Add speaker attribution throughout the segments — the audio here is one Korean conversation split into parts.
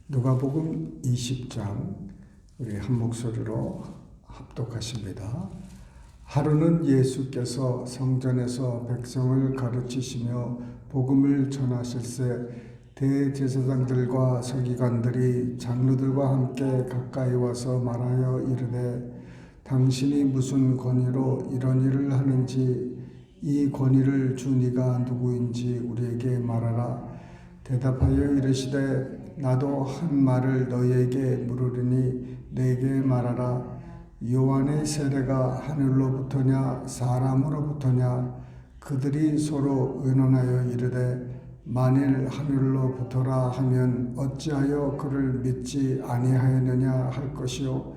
Speaker 1: 누가복음 20장 우리 한 목소리로 합독하십니다. 하루는 예수께서 성전에서 백성을 가르치시며 복음을 전하실새 대제사장들과 서기관들이 장로들과 함께 가까이 와서 말하여 이르되 당신이 무슨 권위로 이런 일을 하는지 이 권위를 주 네가 누구인지 우리에게 말하라. 대답하여 이르시되 나도 한 말을 너희에게 물으리니 내게 말하라. 요한의 세례가 하늘로부터냐 사람으로부터냐? 그들이 서로 의논하여 이르되 만일 하늘로부터라 하면 어찌하여 그를 믿지 아니하였느냐 할 것이요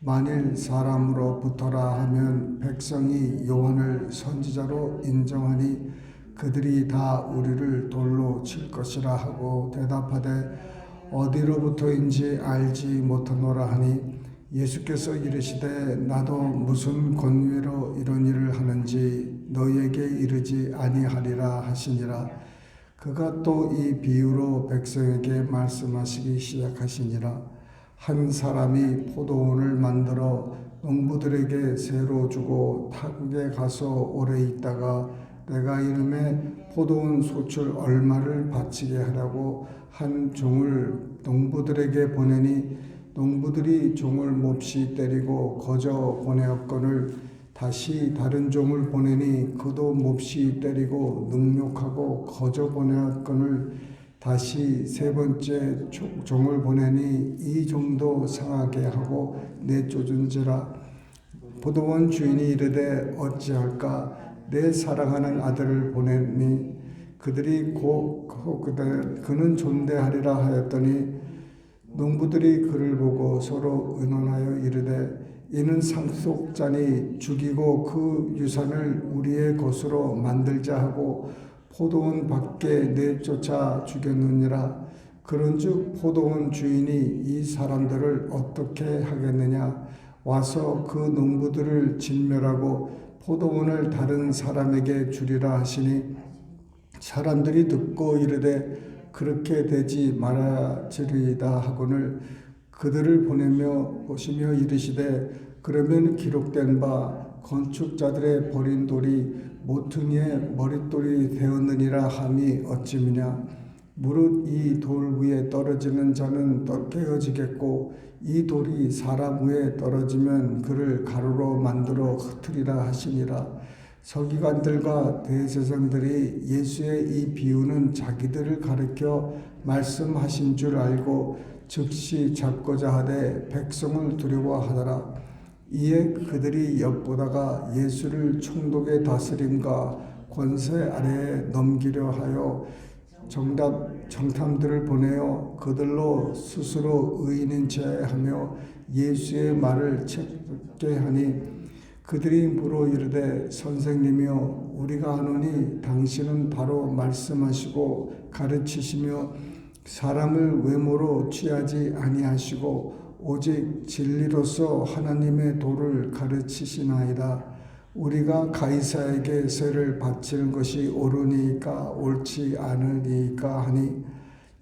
Speaker 1: 만일 사람으로부터라 하면 백성이 요한을 선지자로 인정하니 그들이 다 우리를 돌로 칠 것이라 하고 대답하되 어디로부터인지 알지 못하노라 하니 예수께서 이르시되 나도 무슨 권위로 이런 일을 하는지 너희에게 이르지 아니하리라 하시니라. 그가 또 이 비유로 백성에게 말씀하시기 시작하시니라. 한 사람이 포도원을 만들어 농부들에게 새로 주고 타국에 가서 오래 있다가 내가 이름에 포도원 소출 얼마를 바치게 하라고 한 종을 농부들에게 보내니 농부들이 종을 몹시 때리고 거저 보내었거늘 다시 다른 종을 보내니 그도 몹시 때리고 능욕하고 거저 보내었거늘 다시 세 번째 종을 보내니 이 종도 상하게 하고 내쫓은지라. 포도원 주인이 이르되 어찌할까? 내 사랑하는 아들을 보내니 그들이 그는 존대하리라 하였더니 농부들이 그를 보고 서로 의논하여 이르되 이는 상속자니 죽이고 그 유산을 우리의 것으로 만들자 하고 포도원 밖에 내쫓아 죽였느니라. 그런즉 포도원 주인이 이 사람들을 어떻게 하겠느냐? 와서 그 농부들을 진멸하고 포도원을 다른 사람에게 주리라 하시니 사람들이 듣고 이르되 그렇게 되지 말아지리이다 하거늘 그들을 보시며 이르시되 그러면 기록된 바 건축자들의 버린 돌이 모퉁이의 머릿돌이 되었느니라 함이 어찌미냐? 무릇 이 돌 위에 떨어지는 자는 깨어지겠고 이 돌이 사람 위에 떨어지면 그를 가루로 만들어 흩으리라 하시니라. 서기관들과 대제사장들이 예수의 이 비유는 자기들을 가리켜 말씀하신 줄 알고 즉시 잡고자 하되 백성을 두려워하더라. 이에 그들이 엿보다가 예수를 총독의 다스림과 권세 아래에 넘기려 하여 정탐들을 보내어 그들로 스스로 의인인 체하며 예수의 말을 찾게 하니 그들이 물어 이르되 선생님이여 우리가 아노니 당신은 바로 말씀하시고 가르치시며 사람을 외모로 취하지 아니하시고 오직 진리로서 하나님의 도를 가르치시나이다. 우리가 가이사에게 세를 바치는 것이 옳으니까 옳지 않으니까 하니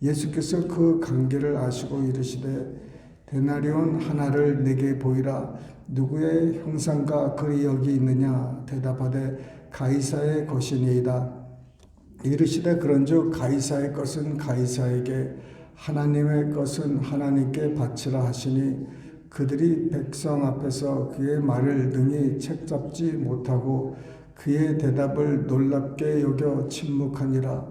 Speaker 1: 예수께서 그 관계를 아시고 이르시되 데나리온 하나를 내게 보이라. 누구의 형상과 글이 여기 있느냐? 대답하되 가이사의 것이니이다. 이르시되 그런즉 가이사의 것은 가이사에게 하나님의 것은 하나님께 바치라 하시니 그들이 백성 앞에서 그의 말을 능히 책잡지 못하고 그의 대답을 놀랍게 여겨 침묵하니라.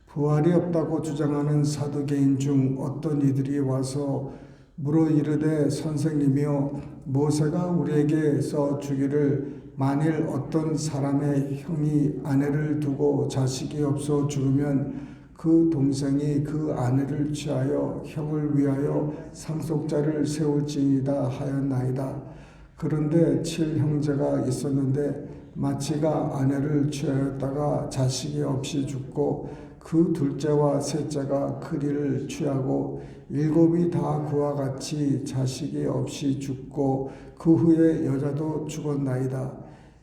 Speaker 1: 부활이 없다고 주장하는 사두개인 중 어떤 이들이 와서 물어 이르되 선생님이여 모세가 우리에게서 주기를 만일 어떤 사람의 형이 아내를 두고 자식이 없어 죽으면 그 동생이 그 아내를 취하여 형을 위하여 상속자를 세울지이다 하였나이다. 그런데 7형제가 있었는데 마치가 아내를 취하였다가 자식이 없이 죽고 그 둘째와 셋째가 그리를 취하고 7이 다 그와 같이 자식이 없이 죽고 그 후에 여자도 죽었나이다.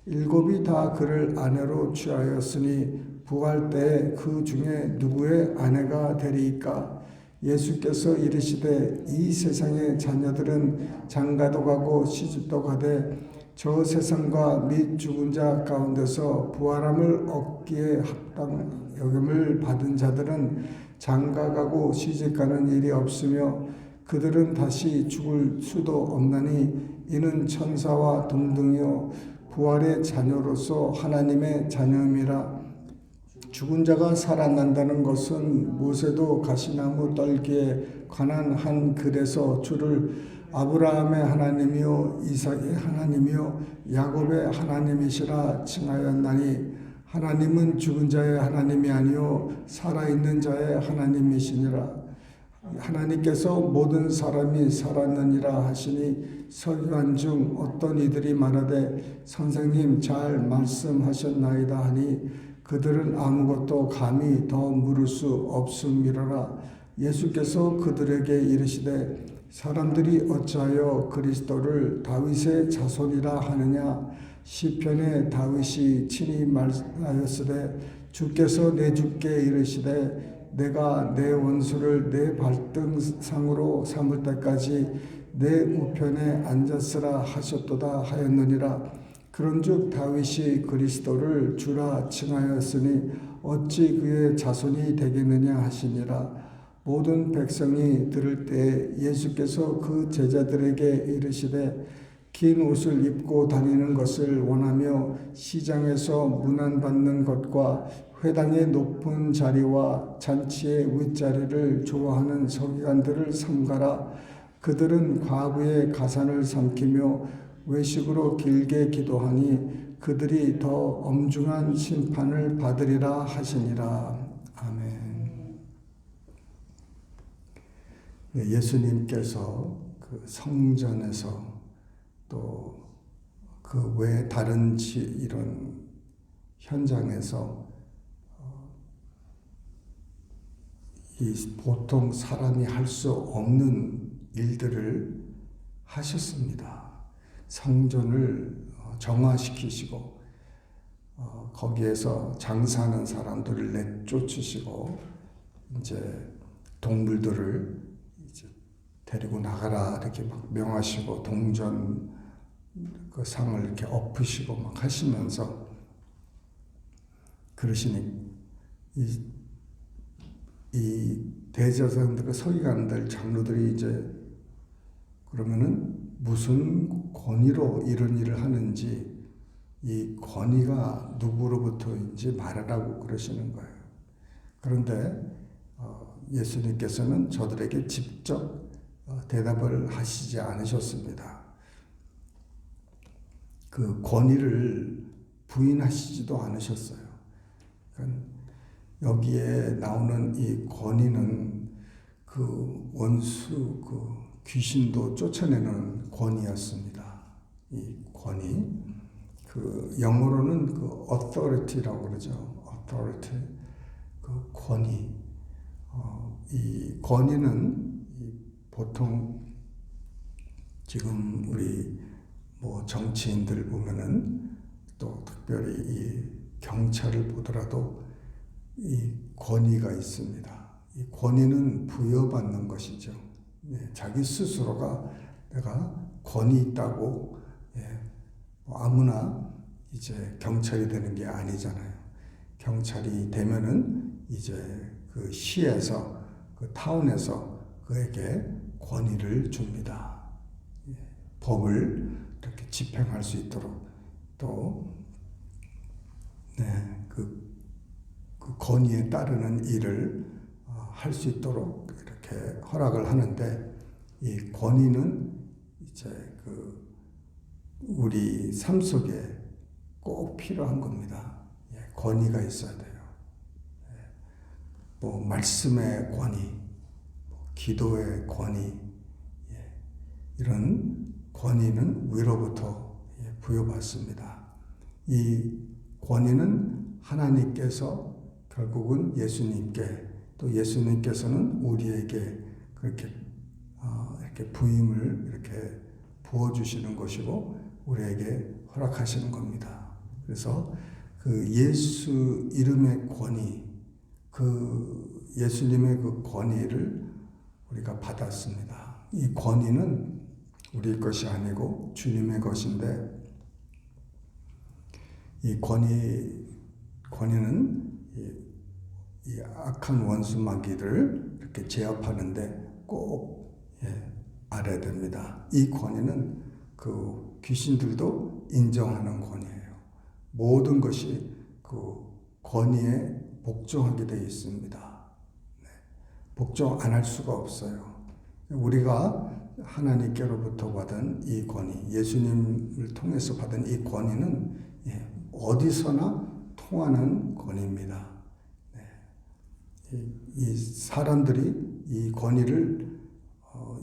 Speaker 1: 7이 다 그를 아내로 취하였으니 부활 때에 그 중에 누구의 아내가 되리이까? 예수께서 이르시되 이 세상의 자녀들은 장가도 가고 시집도 가되 저 세상과 및 죽은 자 가운데서 부활함을 얻기에 합당 여김을 받은 자들은 장가가고 시집가는 일이 없으며 그들은 다시 죽을 수도 없나니 이는 천사와 동등이요 부활의 자녀로서 하나님의 자녀임이라. 죽은 자가 살아난다는 것은 모세도 가시나무 떨기에 관한 한 글에서 주를 아브라함의 하나님이요 이삭의 하나님이요 야곱의 하나님이시라 칭하였나니 하나님은 죽은 자의 하나님이 아니요 살아있는 자의 하나님이시니라. 하나님께서 모든 사람이 살았느니라 하시니 서기관 중 어떤 이들이 말하되 선생님 잘 말씀하셨나이다 하니 그들은 아무것도 감히 더 물을 수 없음이로라. 예수께서 그들에게 이르시되 사람들이 어찌하여 그리스도를 다윗의 자손이라 하느냐. 시편에 다윗이 친히 말하였으되 주께서 내 주께 이르시되 내가 내 원수를 내 발등상으로 삼을 때까지 내 우편에 앉았으라 하셨도다 하였느니라. 그런즉 다윗이 그리스도를 주라 칭하였으니 어찌 그의 자손이 되겠느냐 하시니라. 모든 백성이 들을 때 예수께서 그 제자들에게 이르시되 긴 옷을 입고 다니는 것을 원하며 시장에서 문안받는 것과 회당의 높은 자리와 잔치의 윗자리를 좋아하는 서기관들을 삼가라. 그들은 과부의 가산을 삼키며 외식으로 길게 기도하니 그들이 더 엄중한 심판을 받으리라 하시니라. 아멘. 예수님께서 그 성전에서 또 그 외 다른 이런 현장에서 이 보통 사람이 할 수 없는 일들을 하셨습니다. 성전을 정화시키시고 거기에서 장사하는 사람들을 내쫓으시고 이제 동물들을 이제 데리고 나가라 이렇게 막 명하시고 동전 그 상을 이렇게 엎으시고 막 하시면서 그러시니 이 대제사장들, 서기관들, 장로들이 이제 그러면은 무슨 권위로 이런 일을 하는지 이 권위가 누구로부터인지 말하라고 그러시는 거예요. 그런데 예수님께서는 저들에게 직접 대답을 하시지 않으셨습니다. 그 권위를 부인하시지도 않으셨어요. 그러니까 여기에 나오는 이 권위는 그 원수, 그 귀신도 쫓아내는 권위였습니다. 이 권위, 그 영어로는 그 authority라고 그러죠. authority, 그 권위. 이 권위는 보통 지금 우리 뭐 정치인들 보면은 또 특별히 이 경찰을 보더라도 이 권위가 있습니다. 이 권위는 부여받는 것이죠. 자기 스스로가 내가 권위 있다고 뭐 아무나 이제 경찰이 되는 게 아니잖아요. 경찰이 되면은 이제 그 시에서 그 타운에서 그에게 권위를 줍니다. 법을 이렇게 집행할 수 있도록 또 그 권위에 따르는 일을 할 수 있도록 이렇게 허락을 하는데 이 권위는 이제 그 우리 삶 속에 꼭 필요한 겁니다. 권위가 있어야 돼요. 뭐 말씀의 권위, 기도의 권위, 이런 권위는 위로부터 부여받습니다. 이 권위는 하나님께서 결국은 예수님께 또 예수님께서는 우리에게 그렇게 이렇게 부임을 이렇게 부어주시는 것이고 우리에게 허락하시는 겁니다. 그래서 그 예수 이름의 권위, 그 예수님의 그 권위를 우리가 받았습니다. 이 권위는 우리 것이 아니고 주님의 것인데, 이 권위는 이 악한 원수 마귀를 이렇게 제압하는데 꼭 알아야 됩니다. 이 권위는 그 귀신들도 인정하는 권위예요. 모든 것이 그 권위에 복종하게 되어 있습니다. 복종 안 할 수가 없어요. 우리가 하나님께로부터 받은 이 권위, 예수님을 통해서 받은 이 권위는 어디서나 통하는 권위입니다. 이 사람들이 이 권위를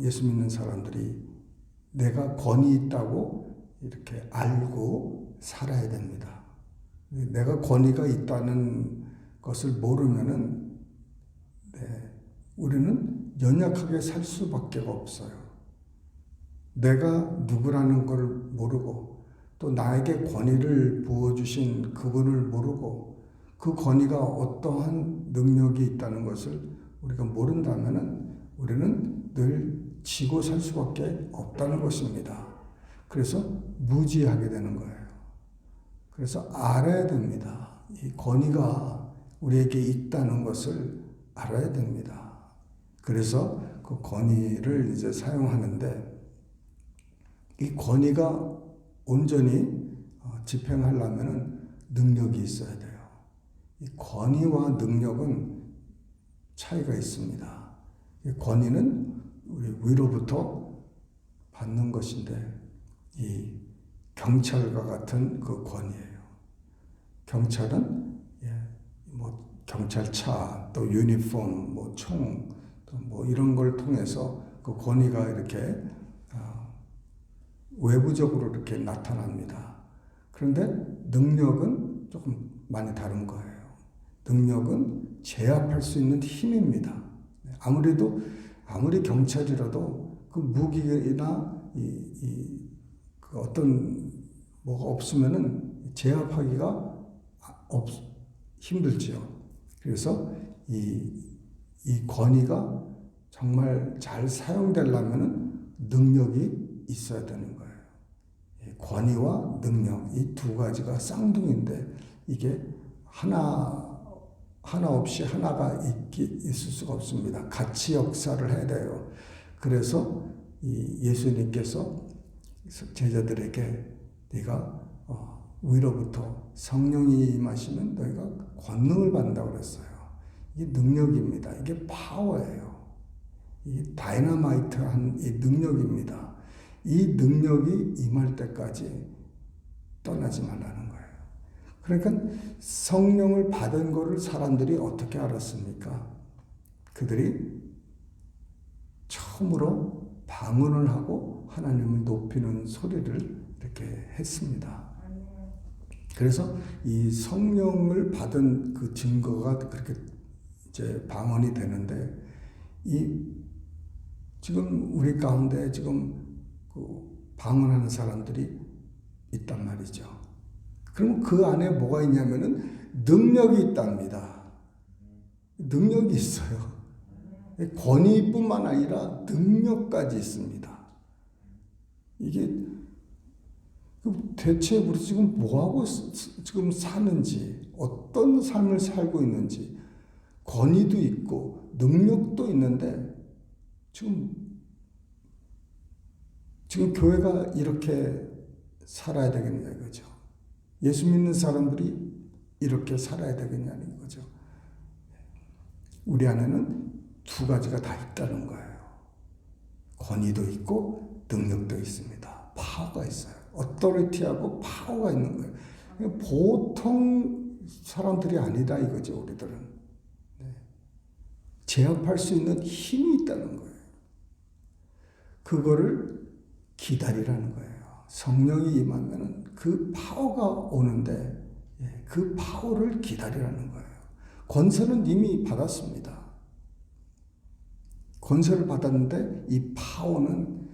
Speaker 1: 예수 믿는 사람들이 내가 권위 있다고 이렇게 알고 살아야 됩니다. 내가 권위가 있다는 것을 모르면은 우리는 연약하게 살 수밖에 없어요. 내가 누구라는 걸 모르고 또 나에게 권위를 부어주신 그분을 모르고 그 권위가 어떠한 능력이 있다는 것을 우리가 모른다면은 우리는 늘 지고 살 수밖에 없다는 것입니다. 그래서 무지하게 되는 거예요. 그래서 알아야 됩니다. 이 권위가 우리에게 있다는 것을 알아야 됩니다. 그래서 그 권위를 이제 사용하는데, 이 권위가 온전히 집행하려면 능력이 있어야 돼요. 이 권위와 능력은 차이가 있습니다. 이 권위는 우리 위로부터 받는 것인데, 이 경찰과 같은 그 권위예요. 경찰은 뭐 경찰차, 또 유니폼, 뭐 총, 또 뭐 이런 걸 통해서 그 권위가 이렇게 외부적으로 이렇게 나타납니다. 그런데 능력은 조금 많이 다른 거예요. 능력은 제압할 수 있는 힘입니다. 아무리 경찰이라도 그 무기나 그 어떤 뭐가 없으면은 제압하기가 힘들지요. 그래서 이 권위가 정말 잘 사용되려면은 능력이 있어야 되는 거예요. 권위와 능력, 이 두 가지가 쌍둥이인데 이게 하나 없이 하나가 있을 수가 없습니다. 같이 역사를 해야 돼요. 그래서 예수님께서 제자들에게 네가 위로부터 성령이 임하시면 너희가 권능을 받는다고 그랬어요. 이게 능력입니다. 이게 파워예요. 이 다이너마이트한 이 능력입니다. 이 능력이 임할 때까지 떠나지 말라는 거예요. 그러니까 성령을 받은 거를 사람들이 어떻게 알았습니까? 그들이 처음으로 방언을 하고 하나님을 높이는 소리를 이렇게 했습니다. 그래서 이 성령을 받은 그 증거가 그렇게 이제 방언이 되는데, 지금 우리 가운데 지금 그 방언하는 사람들이 있단 말이죠. 그러면 그 안에 뭐가 있냐면은 능력이 있답니다. 능력이 있어요. 권위뿐만 아니라 능력까지 있습니다. 이게 대체 우리 지금 뭐하고 지금 사는지, 어떤 삶을 살고 있는지, 권위도 있고 능력도 있는데 지금 교회가 이렇게 살아야 되겠냐 이거죠. 예수 믿는 사람들이 이렇게 살아야 되겠냐는 거죠. 우리 안에는 두 가지가 다 있다는 거예요. 권위도 있고 능력도 있습니다. 파워가 있어요. 어토리티하고 파워가 있는 거예요. 보통 사람들이 아니다 이거죠. 우리들은 제압할 수 있는 힘이 있다는 거예요. 그거를 기다리라는 거예요. 성령이 임하면은 그 파워가 오는데 그 파워를 기다리라는 거예요. 권세는 이미 받았습니다. 권세를 받았는데 이 파워는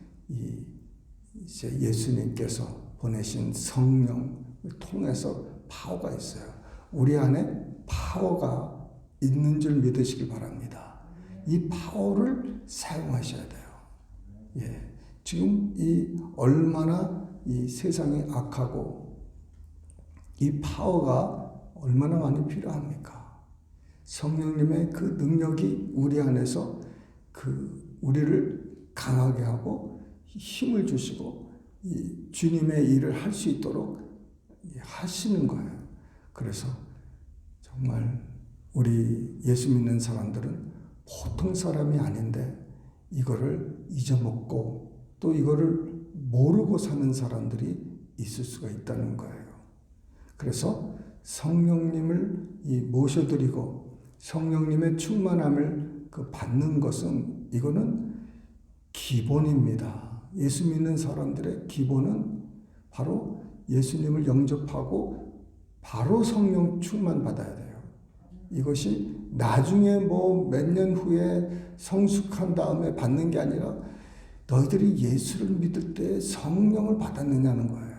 Speaker 1: 이제 예수님께서 보내신 성령을 통해서 파워가 있어요. 우리 안에 파워가 있는 줄 믿으시길 바랍니다. 이 파워를 사용하셔야 돼요. 예. 지금 이 얼마나 이 세상이 악하고 이 파워가 얼마나 많이 필요합니까? 성령님의 그 능력이 우리 안에서 우리를 강하게 하고 힘을 주시고 이 주님의 일을 할 수 있도록 하시는 거예요. 그래서 정말 우리 예수 믿는 사람들은 보통 사람이 아닌데 이거를 잊어먹고 또 이거를 모르고 사는 사람들이 있을 수가 있다는 거예요. 그래서 성령님을 모셔드리고 성령님의 충만함을 받는 것은 이거는 기본입니다. 예수 믿는 사람들의 기본은 바로 예수님을 영접하고 바로 성령 충만 받아야 돼요. 이것이 나중에 몇 년 후에 성숙한 다음에 받는 게 아니라 너희들이 예수를 믿을 때 성령을 받았느냐는 거예요.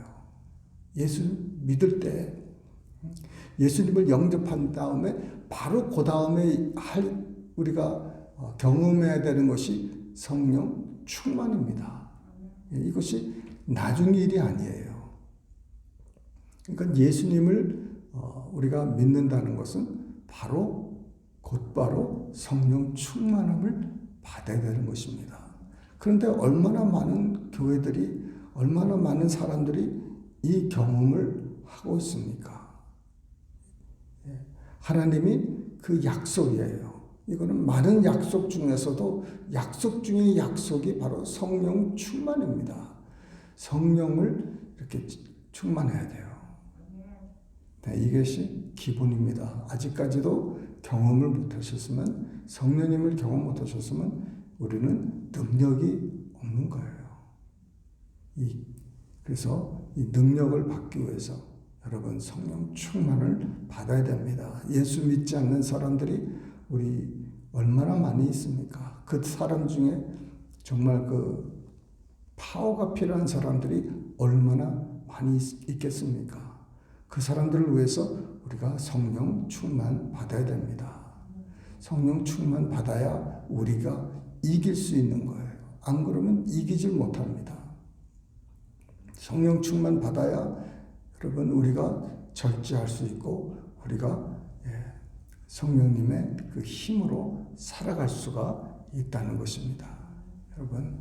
Speaker 1: 예수 믿을 때 예수님을 영접한 다음에 바로 그 다음에 우리가 경험해야 되는 것이 성령 충만입니다. 이것이 나중 일이 아니에요. 그러니까 예수님을 우리가 믿는다는 것은 곧바로 성령 충만함을 받아야 되는 것입니다. 그런데 얼마나 많은 교회들이, 얼마나 많은 사람들이 이 경험을 하고 있습니까? 하나님이 그 약속이에요. 이거는 많은 약속 중에서도 약속 중의 약속이 바로 성령 충만입니다. 성령을 이렇게 충만해야 돼요. 네, 이것이 기본입니다. 아직까지도 경험을 못하셨으면, 성령님을 경험 못하셨으면 우리는 능력이 없는 거예요. 그래서 이 능력을 받기 위해서 여러분 성령 충만을 받아야 됩니다. 예수 믿지 않는 사람들이 우리 얼마나 많이 있습니까? 그 사람 중에 정말 그 파워가 필요한 사람들이 얼마나 많이 있겠습니까? 그 사람들을 위해서 우리가 성령 충만 받아야 됩니다. 성령 충만 받아야 우리가 이길 수 있는 거예요. 안 그러면 이기질 못합니다. 성령 충만 받아야 여러분 우리가 절제할 수 있고 우리가 성령님의 그 힘으로 살아갈 수가 있다는 것입니다. 여러분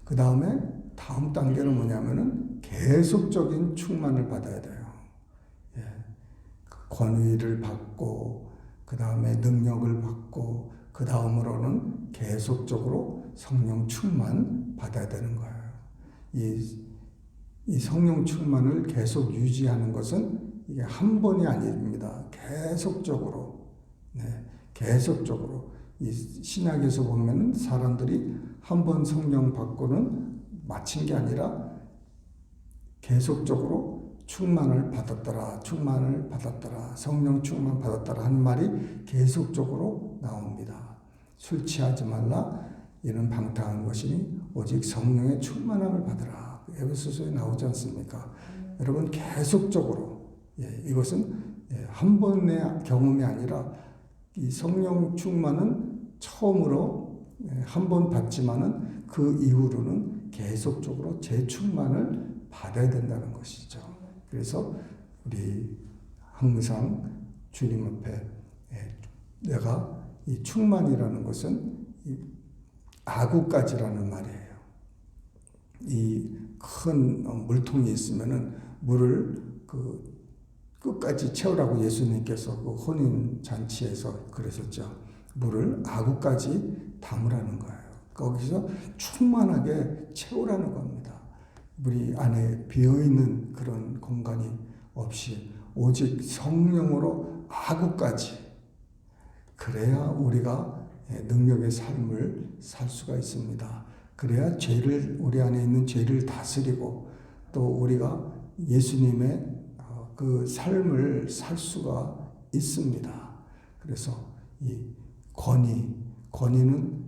Speaker 1: 그 다음에 다음 단계는 뭐냐면은 계속적인 충만을 받아야 돼요. 권위를 받고 그 다음에 능력을 받고 그 다음으로는 계속적으로 성령 충만 받아야 되는 거예요. 이 성령 충만을 계속 유지하는 것은 이게 한 번이 아닙니다. 계속적으로, 계속적으로. 이 신약에서 보면은 사람들이 한 번 성령 받고는 마친 게 아니라 계속적으로 충만을 받았더라, 충만을 받았더라, 성령 충만 받았더라 하는 말이 계속적으로 나옵니다. 술 취하지 말라, 이는 방탕한 것이니 오직 성령의 충만함을 받으라. 에베소서에 나오지 않습니까? 여러분 계속적으로 이것은 한 번의 경험이 아니라 이 성령 충만은 처음으로 한 번 받지만은 그 이후로는 계속적으로 재충만을 받아야 된다는 것이죠. 그래서 우리 항상 주님 앞에 내가 이 충만이라는 것은 아구까지라는 말이에요. 이 큰 물통이 있으면은 물을 끝까지 채우라고 예수님께서 그 혼인 잔치에서 그러셨죠. 물을 아구까지 담으라는 거예요. 거기서 충만하게 채우라는 겁니다. 우리 안에 비어있는 그런 공간이 없이 오직 성령으로 아구까지, 그래야 우리가 능력의 삶을 살 수가 있습니다. 그래야 우리 안에 있는 죄를 다스리고 또 우리가 예수님의 그 삶을 살 수가 있습니다. 그래서 이 권위는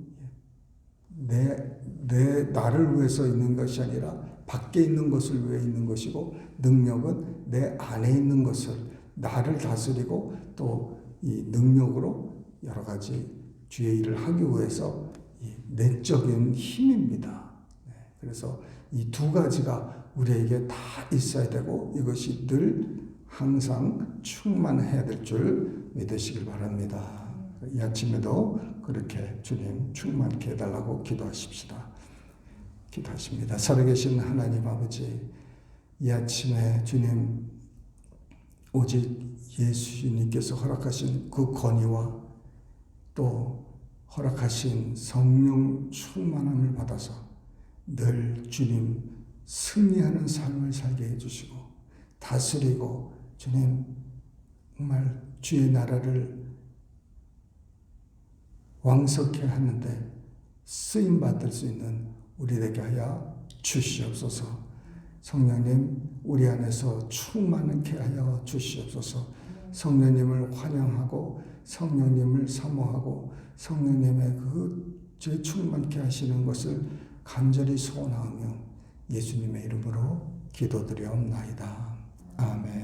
Speaker 1: 나를 위해서 있는 것이 아니라 밖에 있는 것을 위해 있는 것이고, 능력은 내 안에 있는 것을, 나를 다스리고 또 이 능력으로 여러 가지 주의 일을 하기 위해서 이 내적인 힘입니다. 그래서 이 두 가지가 우리에게 다 있어야 되고 이것이 늘 항상 충만해야 될 줄 믿으시길 바랍니다. 이 아침에도 그렇게 주님 충만케 해달라고 기도하십시다. 기도하십니다. 살아계신 하나님 아버지, 이 아침에 주님 오직 예수님께서 허락하신 그 권위와 또 허락하신 성령 충만함을 받아서 늘 주님 승리하는 삶을 살게 해주시고 다스리고 주님 정말 주의 나라를 왕석케 하는데 쓰임받을 수 있는 우리 되게 하여 주시옵소서. 성령님 우리 안에서 충만케 하여 주시옵소서. 성령님을 환영하고 성령님을 사모하고 성령님의 그 제 충만케 하시는 것을 간절히 소원하며 예수님의 이름으로 기도드리옵나이다. 아멘.